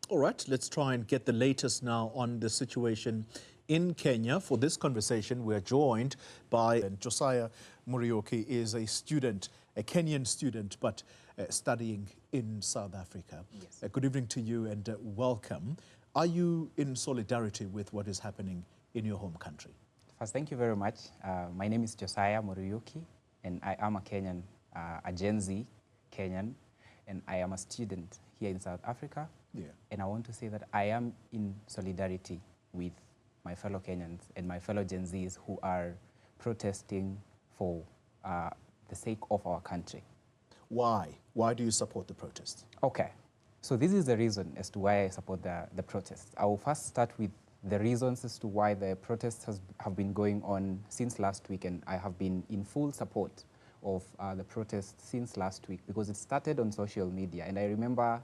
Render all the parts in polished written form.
All right, let's try and get the latest now on the situation in Kenya. For this conversation, we're joined by Josiah Muriuki, is a student, a Kenyan student, but studying in South Africa. Yes. Good evening to you and welcome. Are you in solidarity with what is happening in your home country? First, thank you very much. My name is Josiah Muriuki, and I am a Kenyan, a Gen Z Kenyan, and I am a student here in South Africa. Yeah. And I want to say that I am in solidarity with my fellow Kenyans and my fellow Gen Zs who are protesting for the sake of our country. Why? Why do you support the protests? Okay, so this is the reason as to why I support the protests. I will first start with the reasons as to why the protests have been going on since last week, and I have been in full support of the protests since last week because it started on social media, and I remember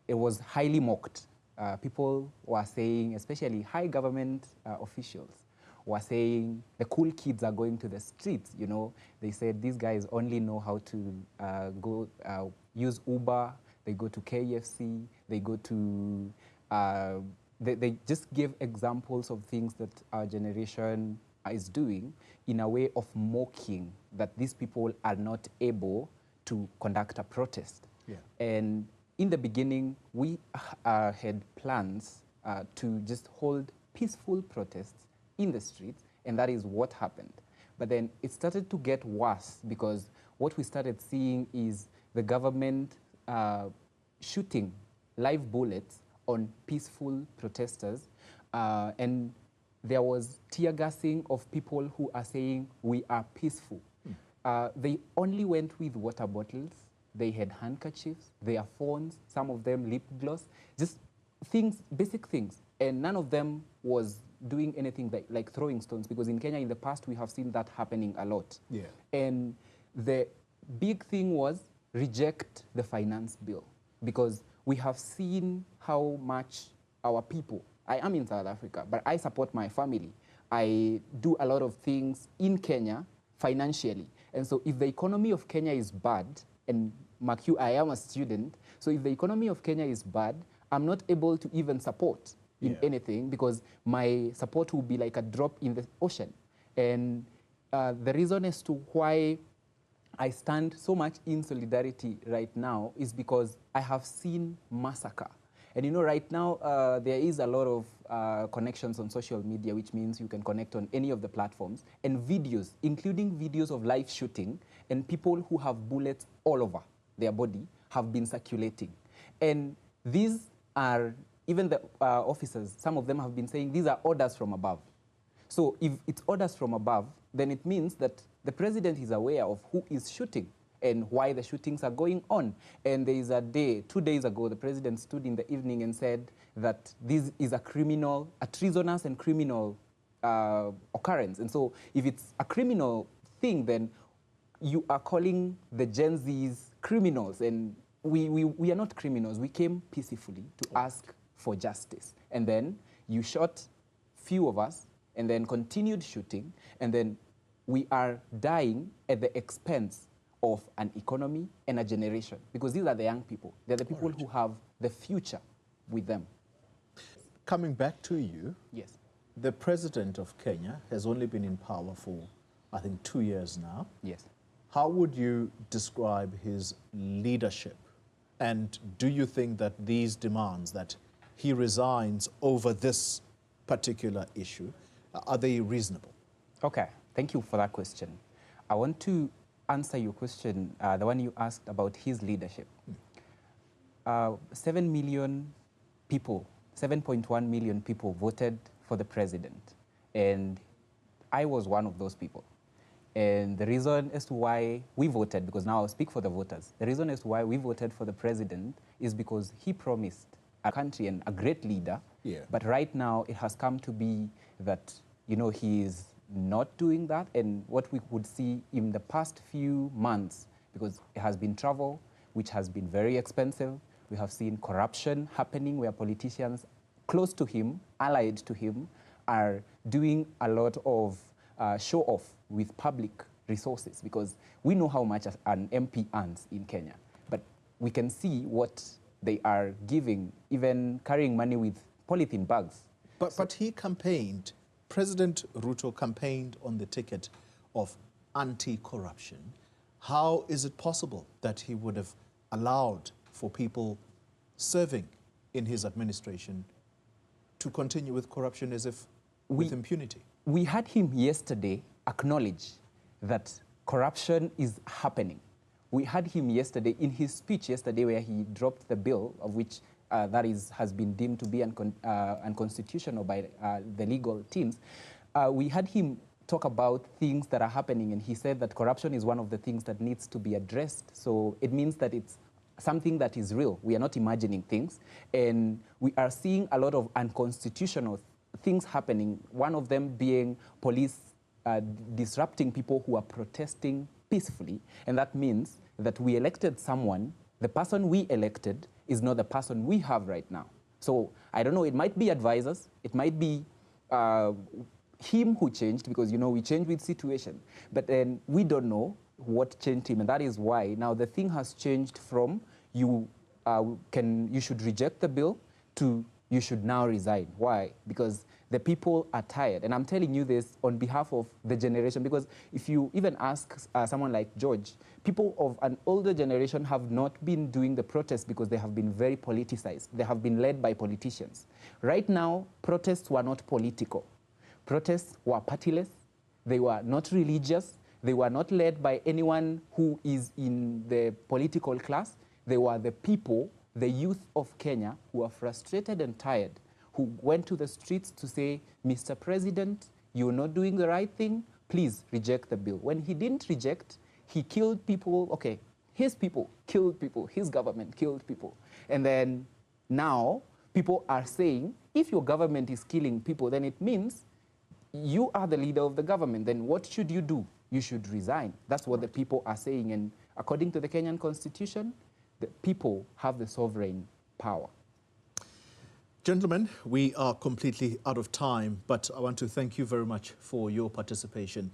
it was highly mocked. People were saying, especially high government officials, were saying the cool kids are going to the streets. You know, they said these guys only know how to go use Uber. They go to KFC. They go to. They just gave examples of things that our generation is doing in a way of mocking that these people are not able to conduct a protest. Yeah. And in the beginning, we had plans to just hold peaceful protests in the streets, and that is what happened. But then it started to get worse because what we started seeing is the government shooting live bullets on peaceful protesters, and there was tear gassing of people who are saying we are peaceful. They only went with water bottles. They had handkerchiefs, their phones, some of them lip gloss, just things, basic things. And none of them was doing anything like throwing stones, because in Kenya in the past we have seen that happening a lot. Yeah. And the big thing was reject the finance bill, because we have seen how much our people, I am in South Africa, but I support my family. I do a lot of things in Kenya financially. And so if the economy of Kenya is bad, and mark you, I am a student, so if the economy of Kenya is bad, I'm not able to even support in anything, because my support will be like a drop in the ocean. And the reason as to why I stand so much in solidarity right now is because I have seen massacre. And you know, right now, there is a lot of connections on social media, which means you can connect on any of the platforms, and videos, including videos of live shooting, and people who have bullets all over their body have been circulating. And these are, even the officers, some of them have been saying these are orders from above. So if it's orders from above, then it means that the president is aware of who is shooting and why the shootings are going on. And there is a day, 2 days ago, the president stood in the evening and said that this is a criminal, a treasonous and criminal occurrence. And so if it's a criminal thing, then you are calling the Gen Zs criminals. And we are not criminals. We came peacefully to ask for justice. And then you shot few of us and then continued shooting. And then we are dying at the expense of an economy and a generation, because these are the young people. They're the people who have the future with them. Coming back to you, Yes. the president of Kenya has only been in power for, I think, 2 years now. Yes. How would you describe his leadership? And do you think that these demands that he resigns over this particular issue, are they reasonable? Okay, thank you for that question. I want to answer your question, the one you asked about his leadership. 7 million people, 7.1 million people voted for the president. And I was one of those people. And the reason as to why we voted, because now I'll speak for the voters, the reason as to why we voted for the president is because he promised a country and a great leader. Yeah. But right now it has come to be that, you know, he is not doing that. And what we would see in the past few months, because it has been travel, which has been very expensive. We have seen corruption happening where politicians close to him, allied to him, are doing a lot of show off with public resources, because we know how much an MP earns in Kenya. But we can see what They are giving, even carrying money with polythene bags. But he campaigned, President Ruto campaigned on the ticket of anti-corruption. How is it possible that he would have allowed for people serving in his administration to continue with corruption as if with impunity? We had him yesterday acknowledge that corruption is happening. We had him yesterday in his speech yesterday where he dropped the bill of which has been deemed to be unconstitutional by the legal teams. We had him talk about things that are happening, and he said that corruption is one of the things that needs to be addressed. So it means that it's something that is real. We are not imagining things, and we are seeing a lot of unconstitutional things happening, one of them being police disrupting people who are protesting peacefully, and that means that we elected someone, the person we elected is not the person we have right now. So I don't know, it might be advisors, it might be him who changed, because, you know, we change with situation, but then we don't know what changed him, and that is why now the thing has changed from you should reject the bill to you should now resign. Why? Because the people are tired, and I'm telling you this on behalf of the generation, because if you even ask someone like George, people of an older generation have not been doing the protests because they have been very politicized. They have been led by politicians. Right now, protests were not political. Protests were partyless, they were not religious, they were not led by anyone who is in the political class. They were the people, the youth of Kenya, who are frustrated and tired, who went to the streets to say, Mr. President, you're not doing the right thing, please reject the bill. When he didn't reject, he killed people. Okay, his people killed people, his government killed people. And then now people are saying, if your government is killing people, then it means you are the leader of the government. Then what should you do? You should resign. That's what the people are saying. And according to the Kenyan Constitution, the people have the sovereign power. Gentlemen, we are completely out of time, but I want to thank you very much for your participation.